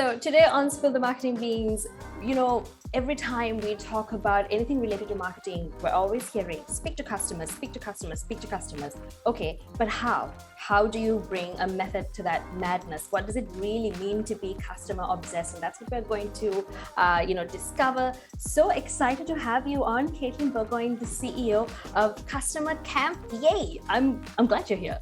So today on Spill the Marketing Beans, every time we talk about anything related to marketing, we're always hearing, speak to customers, speak to customers, speak to customers. Okay, but how? How do you bring a method to that madness? What does it really mean to be customer obsessed? And that's what we're going to, discover. So excited to have you on, Katelyn Bourgoin, the CEO of Customer Camp. Yay! I'm glad you're here.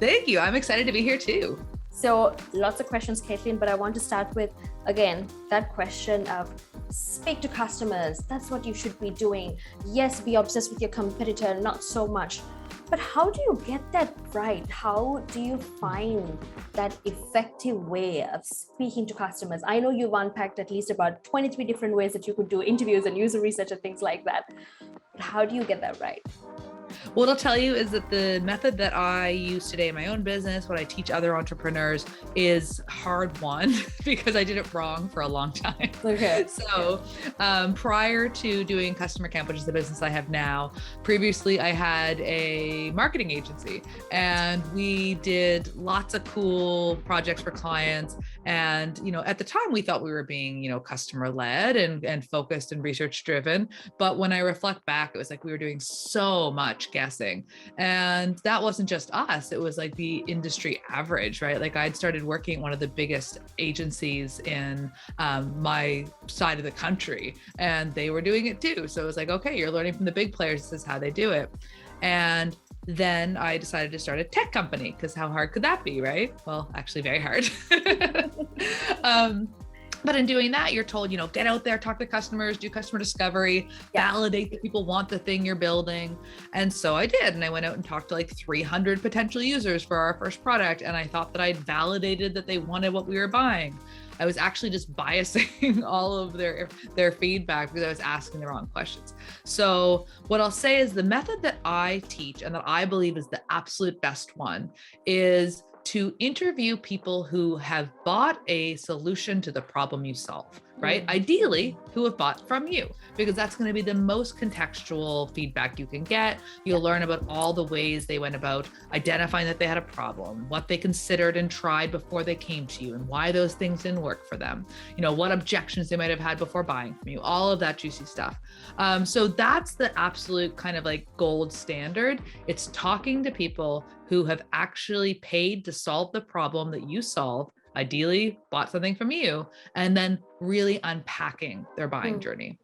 Thank you. I'm excited to be here too. So lots of questions, Katelyn, but I want to start with, again, that question of speak to customers. That's what you should be doing. Yes, be obsessed with your competitor, not so much. But how do you get that right? How do you find that effective way of speaking to customers? I know you've unpacked at least about 23 different ways that you could do interviews and user research and things like that. But how do you get that right? What I'll tell you is that the method that I use today in my own business, what I teach other entrepreneurs, is hard won because I did it wrong for a long time. Okay. So prior to doing Customer Camp, which is the business I have now, previously I had a marketing agency and we did lots of cool projects for clients. And, at the time we thought we were being, customer led and focused and research driven. But when I reflect back, it was like we were doing so much guessing. And that wasn't just us. It was like the industry average, right? Like I'd started working at one of the biggest agencies in my side of the country and they were doing it too. So it was like, okay, you're learning from the big players. This is how they do it. And then I decided to start a tech company because how hard could that be, right? Well, actually very hard. But in doing that, you're told, get out there, talk to customers, do customer discovery, validate that people want the thing you're building. And so I did. And I went out and talked to like 300 potential users for our first product. And I thought that I'd validated that they wanted what we were buying. I was actually just biasing all of their feedback because I was asking the wrong questions. So what I'll say is the method that I teach and that I believe is the absolute best one is to interview people who have bought a solution to the problem you solve, right? Ideally, who have bought from you, because that's going to be the most contextual feedback you can get. You'll learn about all the ways they went about identifying that they had a problem, what they considered and tried before they came to you, and why those things didn't work for them. What objections they might have had before buying from you, all of that juicy stuff. So that's the absolute kind of like gold standard. It's talking to people who have actually paid to solve the problem that you solve, ideally bought something from you, and then really unpacking their buying journey.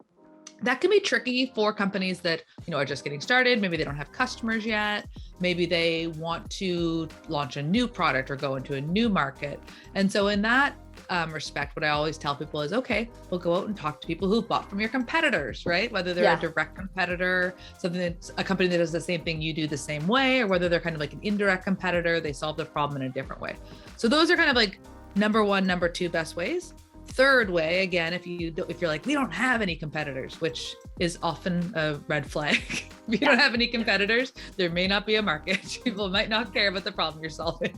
That can be tricky for companies that, are just getting started. Maybe they don't have customers yet. Maybe they want to launch a new product or go into a new market. And so in that respect, what I always tell people is, okay, we'll go out and talk to people who've bought from your competitors, right? Whether they're a direct competitor, something that's a company that does the same thing you do the same way, or whether they're kind of like an indirect competitor, they solve the problem in a different way. So those are kind of like number one, number two best ways. Third way, again, if you're like, we don't have any competitors, which is often a red flag. If you don't have any competitors, there may not be a market. People might not care about the problem you're solving.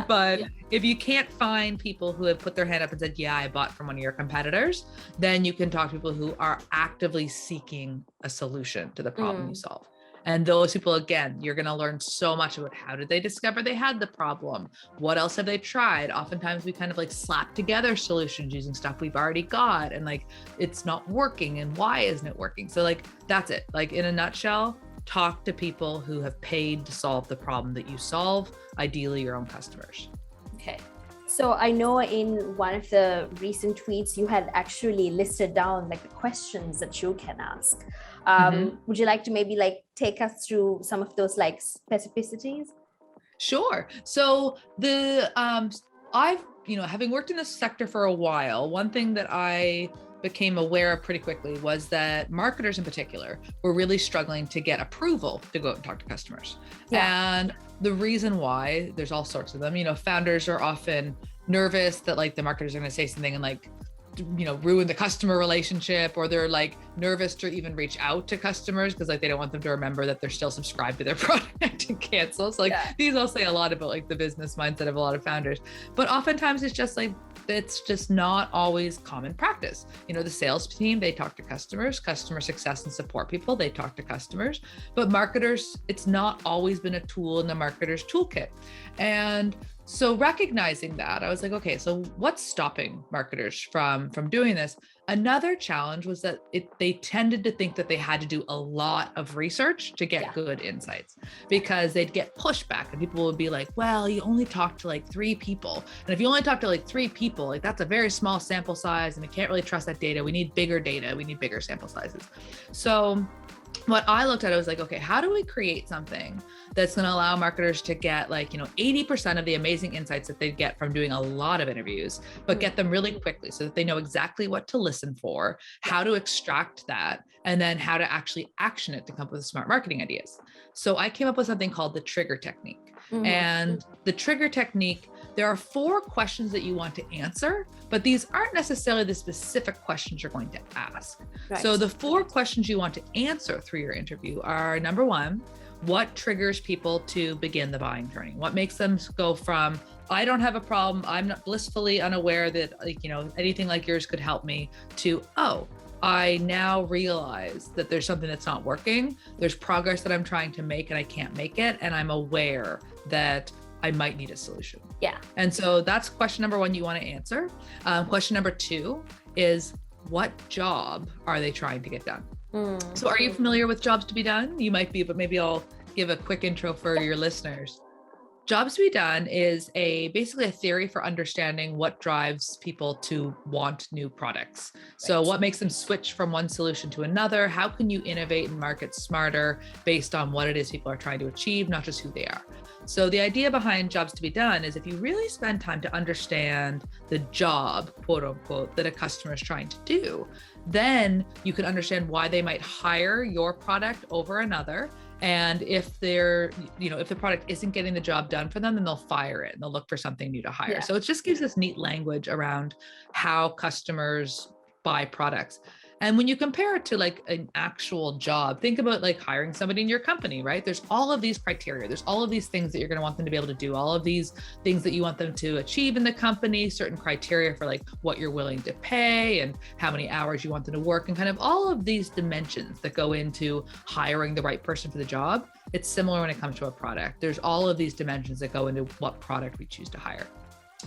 But if you can't find people who have put their hand up and said, yeah, I bought from one of your competitors, then you can talk to people who are actively seeking a solution to the problem you solve. And those people, again, you're going to learn so much about how did they discover they had the problem? What else have they tried? Oftentimes we kind of like slap together solutions using stuff we've already got and like, it's not working and why isn't it working? So like, that's it. Like in a nutshell, talk to people who have paid to solve the problem that you solve, ideally your own customers. Okay. So I know in one of the recent tweets, you had actually listed down like the questions that you can ask. Would you like to maybe like take us through some of those like specificities? Sure. So I've, having worked in this sector for a while, one thing that I became aware of pretty quickly was that marketers in particular were really struggling to get approval to go out and talk to customers. And the reason why, there's all sorts of them, founders are often nervous that like the marketers are going to say something and like, ruin the customer relationship, or they're like nervous to even reach out to customers because like they don't want them to remember that they're still subscribed to their product and cancel. So like these all say a lot about like the business mindset of a lot of founders, but oftentimes it's just like, it's just not always common practice. The sales team, they talk to customers, customer success and support people, they talk to customers, but marketers, it's not always been a tool in the marketer's toolkit. And So recognizing that, I was like, okay, so what's stopping marketers from doing this? Another challenge was that they tended to think that they had to do a lot of research to get good insights, because they'd get pushback and people would be like, well, you only talk to like 3 people. And if you only talk to like 3 people, like that's a very small sample size and we can't really trust that data. We need bigger data. We need bigger sample sizes. So what I looked at, I was like, okay, how do we create something that's going to allow marketers to get like, 80% of the amazing insights that they get from doing a lot of interviews, but get them really quickly so that they know exactly what to listen for, how to extract that, and then how to actually action it to come up with smart marketing ideas. So I came up with something called the trigger technique. And the trigger technique, there are 4 questions that you want to answer, but these aren't necessarily the specific questions you're going to ask. Right. So the 4 questions you want to answer through your interview are, number 1, what triggers people to begin the buying journey? What makes them go from, I don't have a problem, I'm not blissfully unaware that anything like yours could help me, to, oh, I now realize that there's something that's not working. There's progress that I'm trying to make and I can't make it. And I'm aware that I might need a solution. Yeah. And so that's question number 1 you want to answer. Question number 2 is, what job are they trying to get done? So are you familiar with jobs to be done? You might be, but maybe I'll give a quick intro for your listeners. Jobs to be done is basically a theory for understanding what drives people to want new products. So what makes them switch from one solution to another? How can you innovate and market smarter based on what it is people are trying to achieve, not just who they are? So the idea behind jobs to be done is if you really spend time to understand the job, quote unquote, that a customer is trying to do, then you can understand why they might hire your product over another. And if if the product isn't getting the job done for them, then they'll fire it and they'll look for something new to hire. Yeah. So it just gives this neat language around how customers buy products. And when you compare it to like an actual job, think about like hiring somebody in your company, right? There's all of these criteria. There's all of these things that you're going to want them to be able to do, all of these things that you want them to achieve in the company, certain criteria for like what you're willing to pay and how many hours you want them to work, and kind of all of these dimensions that go into hiring the right person for the job. It's similar when it comes to a product. There's all of these dimensions that go into what product we choose to hire.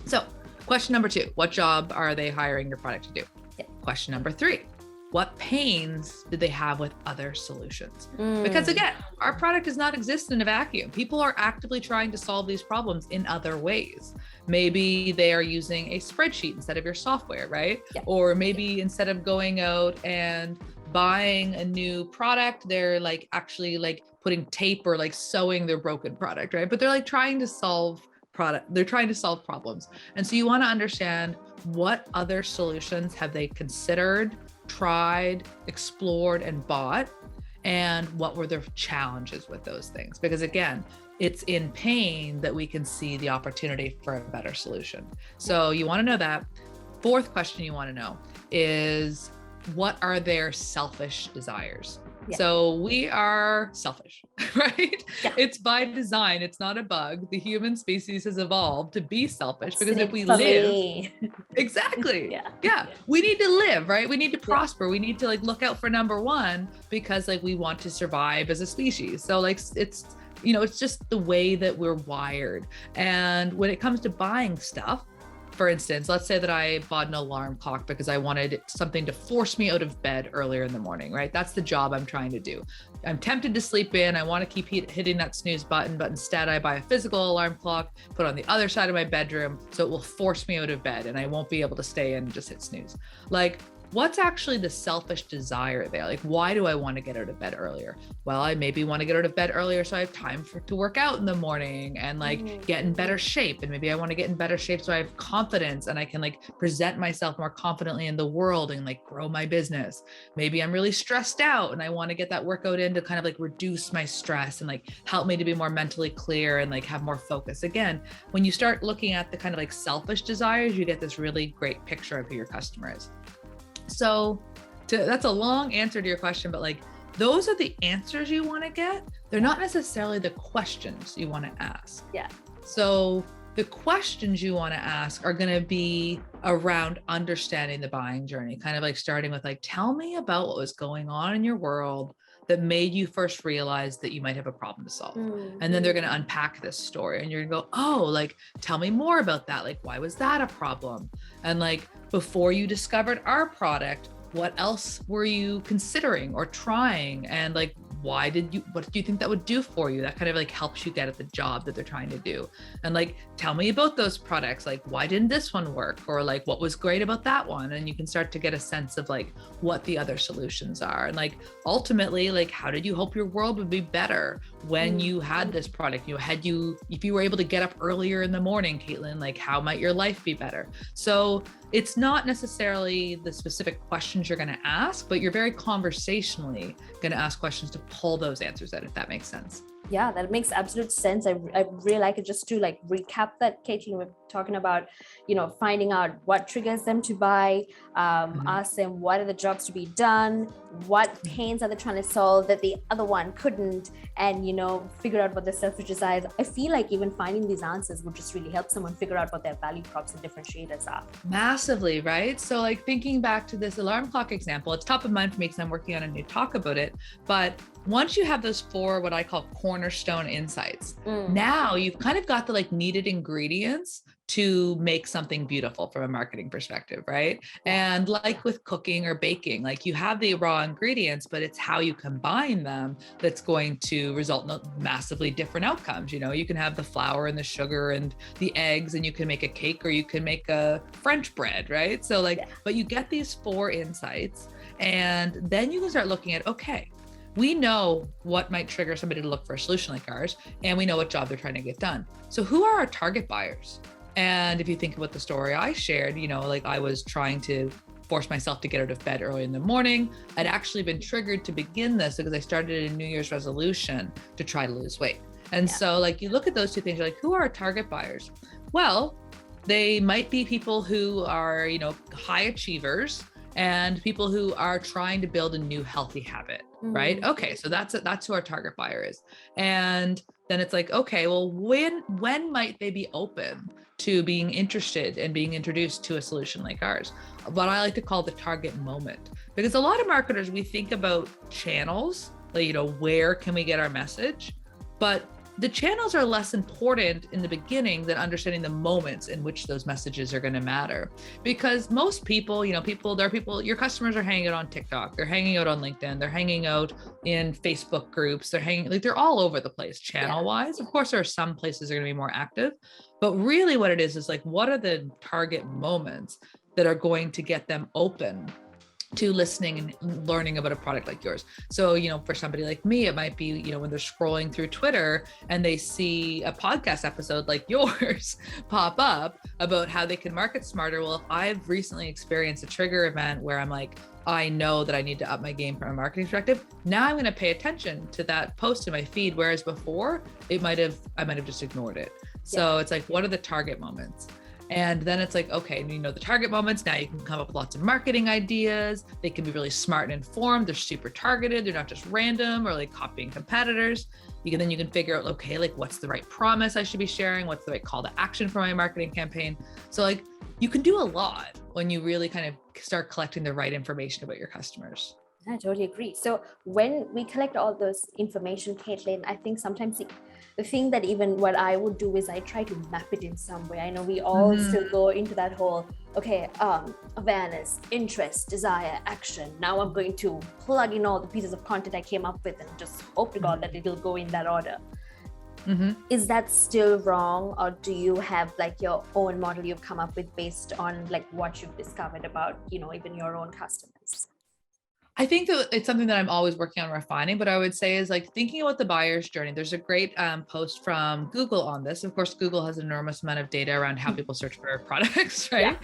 So question number 2, what job are they hiring your product to do? Yeah. Question number 3, what pains did they have with other solutions? Because again, our product does not exist in a vacuum. People are actively trying to solve these problems in other ways. Maybe they are using a spreadsheet instead of your software, right? Yeah. Or maybe instead of going out and buying a new product, they're like actually like putting tape or like sewing their broken product, right? But they're like trying to solve problems. And so you want to understand, what other solutions have they considered, tried, explored, and bought, and what were their challenges with those things? Because again, it's in pain that we can see the opportunity for a better solution. So you want to know that. 4th question you want to know is, what are their selfish desires? Yeah. So we are selfish, right? Yeah. It's by design. It's not a bug. The human species has evolved to be selfish, because if we live, exactly. Yeah. We need to live, right? We need to prosper. We need to like look out for number 1, because like we want to survive as a species. So like it's just the way that we're wired. And when it comes to buying stuff, for instance, let's say that I bought an alarm clock because I wanted something to force me out of bed earlier in the morning, right? That's the job I'm trying to do. I'm tempted to sleep in. I want to keep hitting that snooze button, but instead I buy a physical alarm clock, put it on the other side of my bedroom, so it will force me out of bed and I won't be able to stay in and just hit snooze. Like, what's actually the selfish desire there? Like, why do I want to get out of bed earlier? Well, I maybe want to get out of bed earlier so I have time to work out in the morning and like get in better shape. And maybe I want to get in better shape so I have confidence and I can like present myself more confidently in the world and like grow my business. Maybe I'm really stressed out and I want to get that workout in to kind of like reduce my stress and like help me to be more mentally clear and like have more focus. Again, when you start looking at the kind of like selfish desires, you get this really great picture of who your customer is. So that's a long answer to your question, but like those are the answers you want to get. They're not necessarily the questions you want to ask. Yeah. So the questions you want to ask are going to be around understanding the buying journey, kind of like starting with like, tell me about what was going on in your world that made you first realize that you might have a problem to solve? And then they're going to unpack this story and you're going to go, oh, like, tell me more about that. Like, why was that a problem? And like, before you discovered our product, what else were you considering or trying? And like, what do you think that would do for you? That kind of like helps you get at the job that they're trying to do. And like, tell me about those products. Like, why didn't this one work? Or like, what was great about that one? And you can start to get a sense of like what the other solutions are. And like, ultimately, like, how did you hope your world would be better when you had this product? If you were able to get up earlier in the morning, Katelyn, like, how might your life be better? So it's not necessarily the specific questions you're going to ask, but you're very conversationally going to ask questions to pull those answers out, if that makes sense. Yeah, that makes absolute sense. I really like it. Just to like recap that, Katelyn, we're talking about, finding out what triggers them to buy, ask them what are the jobs to be done, what pains are they trying to solve that the other one couldn't, and, figure out what their selfish desires. I feel like even finding these answers would just really help someone figure out what their value props and differentiators are. Massively, right? So like thinking back to this alarm clock example, it's top of mind for me because I'm working on a new talk about it. But once you have those 4, what I call cornerstone insights, now you've kind of got the like needed ingredients to make something beautiful from a marketing perspective, right? And like with cooking or baking, like you have the raw ingredients, but it's how you combine them that's going to result in massively different outcomes. You can have the flour and the sugar and the eggs, and you can make a cake or you can make a French bread, right? So like, but you get these 4 insights, and then you can start looking at, okay, we know what might trigger somebody to look for a solution like ours, and we know what job they're trying to get done. So who are our target buyers? And if you think about the story I shared, like I was trying to force myself to get out of bed early in the morning. I'd actually been triggered to begin this because I started a New Year's resolution to try to lose weight. And so like, you look at those 2 things, you're like, who are our target buyers? Well, they might be people who are, high achievers and people who are trying to build a new healthy habit, right? Okay, so that's who our target buyer is. And then it's like, okay, well, when might they be open to being interested and being introduced to a solution like ours? What I like to call the target moment. Because a lot of marketers, we think about channels, like, where can we get our message? But the channels are less important in the beginning than understanding the moments in which those messages are going to matter. Because most people, your customers are hanging out on TikTok, they're hanging out on LinkedIn, they're hanging out in Facebook groups, they're all over the place channel wise. Of course, there are some places that are going to be more active, but really what it is like, what are the target moments that are going to get them open to listening and learning about a product like yours? So, for somebody like me, it might be, when they're scrolling through Twitter and they see a podcast episode like yours pop up about how they can market smarter. Well, if I've recently experienced a trigger event where I'm like, I know that I need to up my game from a marketing perspective, now I'm going to pay attention to that post in my feed. Whereas before I might have just ignored it. So it's like, what are the target moments? And then it's like, okay, the target moments, now you can come up with lots of marketing ideas. They can be really smart and informed. They're super targeted. They're not just random or like copying competitors. You can figure out, okay, like what's the right promise I should be sharing? What's the right call to action for my marketing campaign? So like you can do a lot when you really kind of start collecting the right information about your customers. I totally agree. So when we collect all this information, Katelyn, I think sometimes the thing that even what I would do is I try to map it in some way. I know we all still go into that whole, awareness, interest, desire, action. Now I'm going to plug in all the pieces of content I came up with and just hope to God that it will go in that order. Is that still wrong, or do you have like your own model you've come up with based on like what you've discovered about, even your own customers? I think that it's something that I'm always working on refining, but I would say is like thinking about the buyer's journey. There's a great post from Google on this. Of course, Google has an enormous amount of data around how people search for products, right?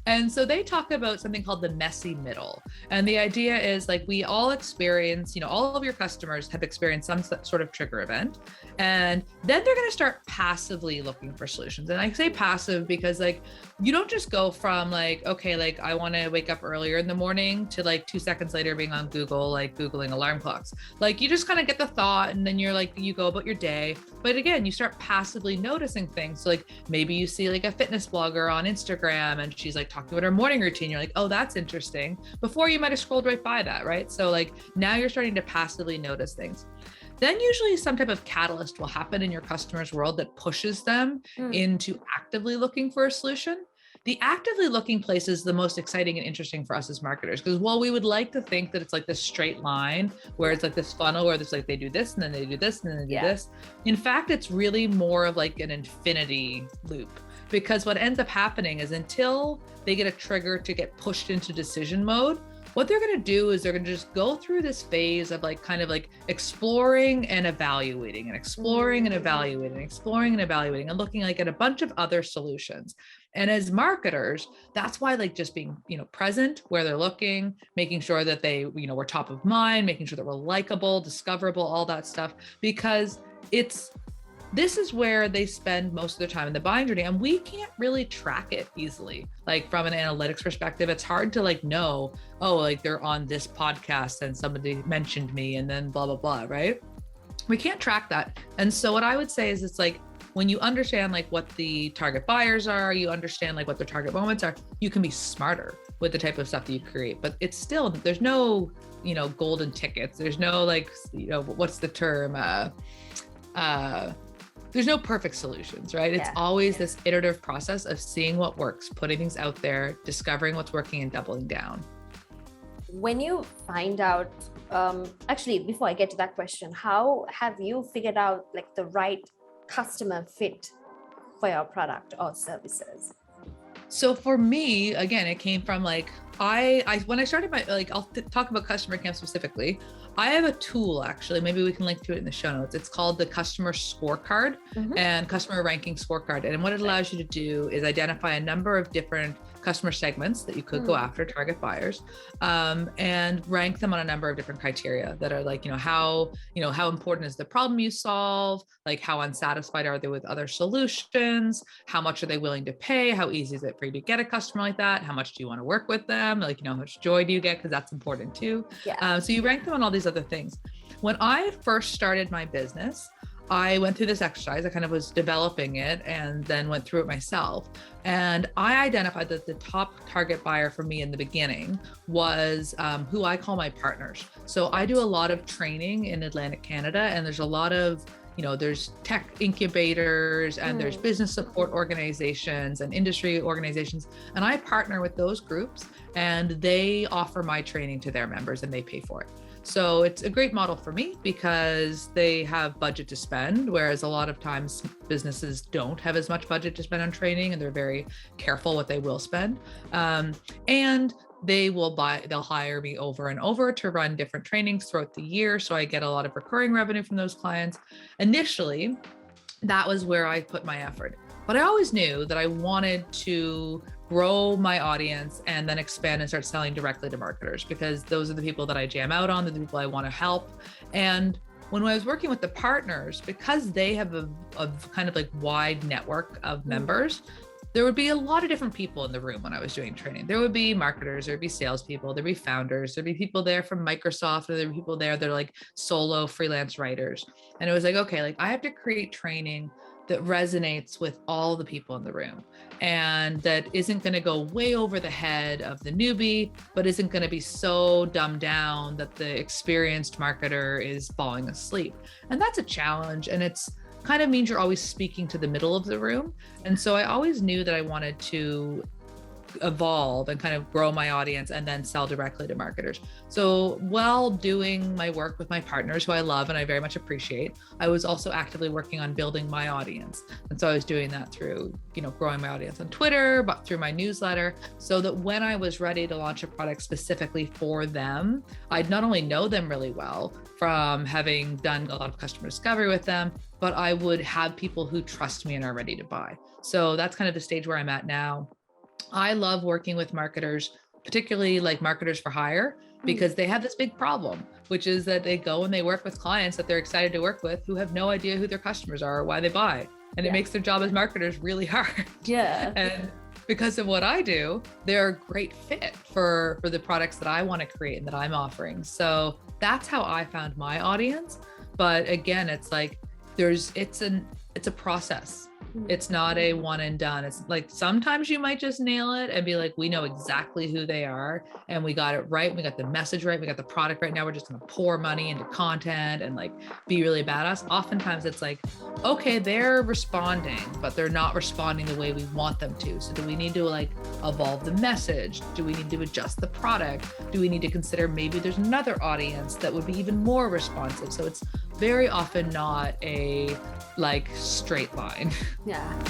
And so they talk about something called the messy middle. And the idea is like, we all experience, all of your customers have experienced some sort of trigger event. And then they're going to start passively looking for solutions. And I say passive because like, you don't just go from like, okay, like I want to wake up earlier in the morning to like 2 2 seconds later being on Google, like Googling alarm clocks. Like you just kind of get the thought and then you're like, you go about your day. But again, you start passively noticing things. So like maybe you see like a fitness blogger on Instagram and she's like talking about her morning routine. You're like, oh, that's interesting. Before you might've scrolled right by that, right? So like now you're starting to passively notice things. Then usually some type of catalyst will happen in your customer's world that pushes them into actively looking for a solution. The actively looking place is the most exciting and interesting for us as marketers, because while we would like to think that it's like this straight line where it's like this funnel where there's like they do this and then they do this and then they do this. In fact, it's really more of like an infinity loop, because what ends up happening is until they get a trigger to get pushed into decision mode, what they're going to do is they're going to just go through this phase of like kind of like exploring and evaluating and exploring and evaluating and exploring and evaluating and looking like at a bunch of other solutions. And as marketers, that's why like just being, present where they're looking, making sure that they, we're top of mind, making sure that we're likable, discoverable, all that stuff, because this is where they spend most of their time in the buying journey, and we can't really track it easily. Like from an analytics perspective, it's hard to like know, oh, like they're on this podcast and somebody mentioned me and then blah, blah, blah, right? We can't track that. And so what I would say is it's like, when you understand like what the target buyers are, you understand like what their target moments are, you can be smarter with the type of stuff that you create. But it's still, there's no, golden tickets. There's no like, what's the term? There's no perfect solutions, right? It's always this iterative process of seeing what works, putting things out there, discovering what's working and doubling down. When you find out, actually, before I get to that question, how have you figured out like the right customer fit for your product or services? So for me, again, it came from like, when I started my, like, I'll talk about Customer Camp specifically. I have a tool, actually, maybe we can link to it in the show notes. It's called the Customer Scorecard and Customer Ranking Scorecard. And what it allows you to do is identify a number of different customer segments that you could go after, target buyers, and rank them on a number of different criteria that are like, how important is the problem you solve? Like how unsatisfied are they with other solutions? How much are they willing to pay? How easy is it for you to get a customer like that? How much do you want to work with them? Like, how much joy do you get? Because that's important too. So you rank them on all these other things. When I first started my business, I went through this exercise. I kind of was developing it and then went through it myself. And I identified that the top target buyer for me in the beginning was who I call my partners. So I do a lot of training in Atlantic Canada, and there's a lot of, there's tech incubators and there's business support organizations and industry organizations. And I partner with those groups and they offer my training to their members and they pay for it. So it's a great model for me because they have budget to spend, whereas a lot of times businesses don't have as much budget to spend on training and they're very careful what they will spend. And they'll hire me over and over to run different trainings throughout the year. So I get a lot of recurring revenue from those clients. Initially, that was where I put my effort. But I always knew that I wanted to grow my audience and then expand and start selling directly to marketers, because those are the people that I jam out on, the people I want to help. And when I was working with the partners, because they have a kind of like wide network of members, there would be a lot of different people in the room when I was doing training. There would be marketers, there'd be salespeople, there'd be founders, there'd be people there from Microsoft, or there'd be people there that are like solo freelance writers. And it was like, okay, like I have to create training that resonates with all the people in the room and that isn't going to go way over the head of the newbie, but isn't going to be so dumbed down that the experienced marketer is falling asleep. And that's a challenge. And it's kind of means you're always speaking to the middle of the room. And so I always knew that I wanted to evolve and kind of grow my audience and then sell directly to marketers. So while doing my work with my partners, who I love and I very much appreciate, I was also actively working on building my audience. And so I was doing that through, growing my audience on Twitter, but through my newsletter, so that when I was ready to launch a product specifically for them, I'd not only know them really well from having done a lot of customer discovery with them, but I would have people who trust me and are ready to buy. So that's kind of the stage where I'm at now. I love working with marketers, particularly like marketers for hire, because they have this big problem, which is that they go and they work with clients that they're excited to work with who have no idea who their customers are or why they buy. And it makes their job as marketers really hard. Yeah. And because of what I do, they're a great fit for the products that I want to create and that I'm offering. So that's how I found my audience. But again, it's like it's a process. It's not a one and done. It's like sometimes you might just nail it and be like, we know exactly who they are and we got it right. We got the message right. We got the product right. Now we're just going to pour money into content and like be really badass. Oftentimes it's like, okay, they're responding, but they're not responding the way we want them to. So do we need to like evolve the message? Do we need to adjust the product? Do we need to consider maybe there's another audience that would be even more responsive? So it's very often not a like straight line. Yeah.